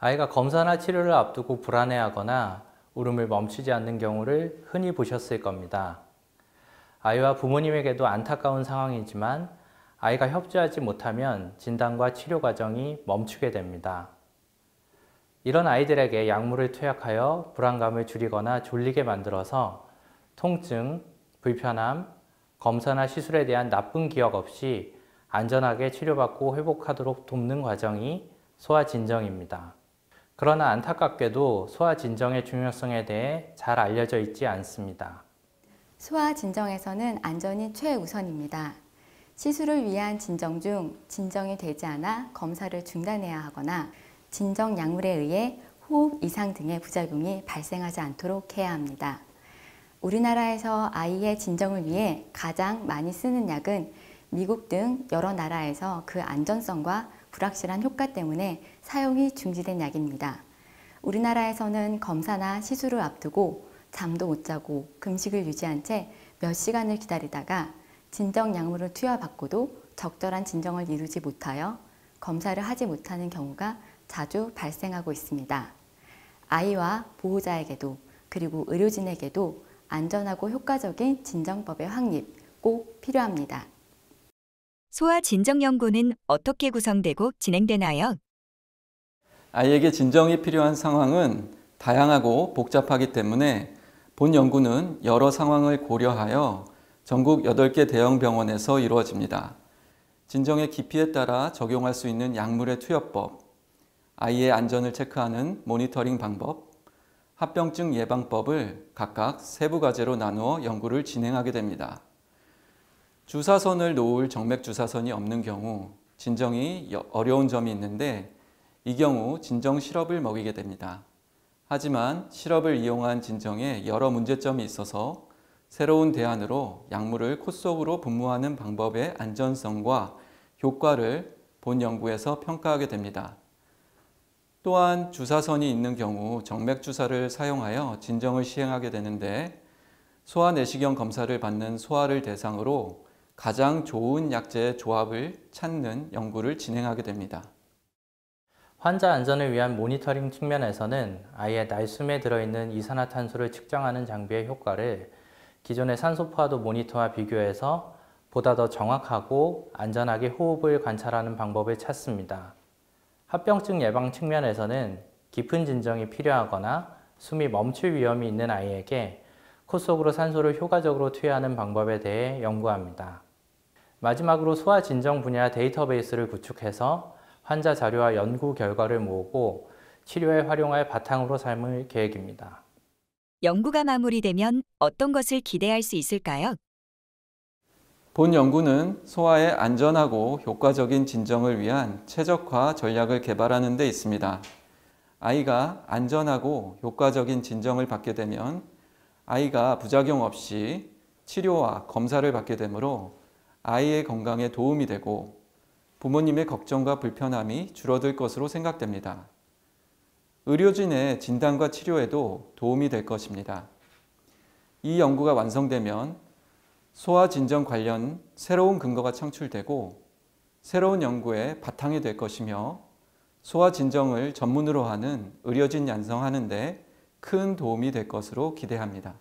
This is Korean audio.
아이가 검사나 치료를 앞두고 불안해하거나 울음을 멈추지 않는 경우를 흔히 보셨을 겁니다. 아이와 부모님에게도 안타까운 상황이지만 아이가 협조하지 못하면 진단과 치료 과정이 멈추게 됩니다. 이런 아이들에게 약물을 투약하여 불안감을 줄이거나 졸리게 만들어서 통증, 불편함, 검사나 시술에 대한 나쁜 기억 없이 안전하게 치료받고 회복하도록 돕는 과정이 소아진정입니다. 그러나 안타깝게도 소아진정의 중요성에 대해 잘 알려져 있지 않습니다. 소아진정에서는 안전이 최우선입니다. 시술을 위한 진정 중 진정이 되지 않아 검사를 중단해야 하거나 진정 약물에 의해 호흡 이상 등의 부작용이 발생하지 않도록 해야 합니다. 우리나라에서 아이의 진정을 위해 가장 많이 쓰는 약은 미국 등 여러 나라에서 그 안전성과 불확실한 효과 때문에 사용이 중지된 약입니다. 우리나라에서는 검사나 시술을 앞두고 잠도 못 자고 금식을 유지한 채 몇 시간을 기다리다가 진정 약물을 투여받고도 적절한 진정을 이루지 못하여 검사를 하지 못하는 경우가 자주 발생하고 있습니다. 아이와 보호자에게도 그리고 의료진에게도 안전하고 효과적인 진정법의 확립 꼭 필요합니다. 소아진정연구는 어떻게 구성되고 진행되나요? 아이에게 진정이 필요한 상황은 다양하고 복잡하기 때문에 본 연구는 여러 상황을 고려하여 전국 8개 대형 병원에서 이루어집니다. 진정의 깊이에 따라 적용할 수 있는 약물의 투여법, 아이의 안전을 체크하는 모니터링 방법, 합병증 예방법을 각각 세부 과제로 나누어 연구를 진행하게 됩니다. 주사선을 놓을 정맥주사선이 없는 경우 진정이 어려운 점이 있는데 이 경우 진정 시럽을 먹이게 됩니다. 하지만 시럽을 이용한 진정에 여러 문제점이 있어서 새로운 대안으로 약물을 코 속으로 분무하는 방법의 안전성과 효과를 본 연구에서 평가하게 됩니다. 또한 주사선이 있는 경우 정맥주사를 사용하여 진정을 시행하게 되는데 소아내시경 검사를 받는 소아를 대상으로 가장 좋은 약제의 조합을 찾는 연구를 진행하게 됩니다. 환자 안전을 위한 모니터링 측면에서는 아이의 날숨에 들어있는 이산화탄소를 측정하는 장비의 효과를 기존의 산소포화도 모니터와 비교해서 보다 더 정확하고 안전하게 호흡을 관찰하는 방법을 찾습니다. 합병증 예방 측면에서는 깊은 진정이 필요하거나 숨이 멈출 위험이 있는 아이에게 코 속으로 산소를 효과적으로 투여하는 방법에 대해 연구합니다. 마지막으로 소아진정 분야 데이터베이스를 구축해서 환자 자료와 연구 결과를 모으고 치료에 활용할 바탕으로 삼을 계획입니다. 연구가 마무리되면 어떤 것을 기대할 수 있을까요? 본 연구는 소아의 안전하고 효과적인 진정을 위한 최적화 전략을 개발하는 데 있습니다. 아이가 안전하고 효과적인 진정을 받게 되면 아이가 부작용 없이 치료와 검사를 받게 되므로 아이의 건강에 도움이 되고 부모님의 걱정과 불편함이 줄어들 것으로 생각됩니다. 의료진의 진단과 치료에도 도움이 될 것입니다. 이 연구가 완성되면 소아진정 관련 새로운 근거가 창출되고 새로운 연구의 바탕이 될 것이며 소아진정을 전문으로 하는 의료진 양성하는 데 큰 도움이 될 것으로 기대합니다.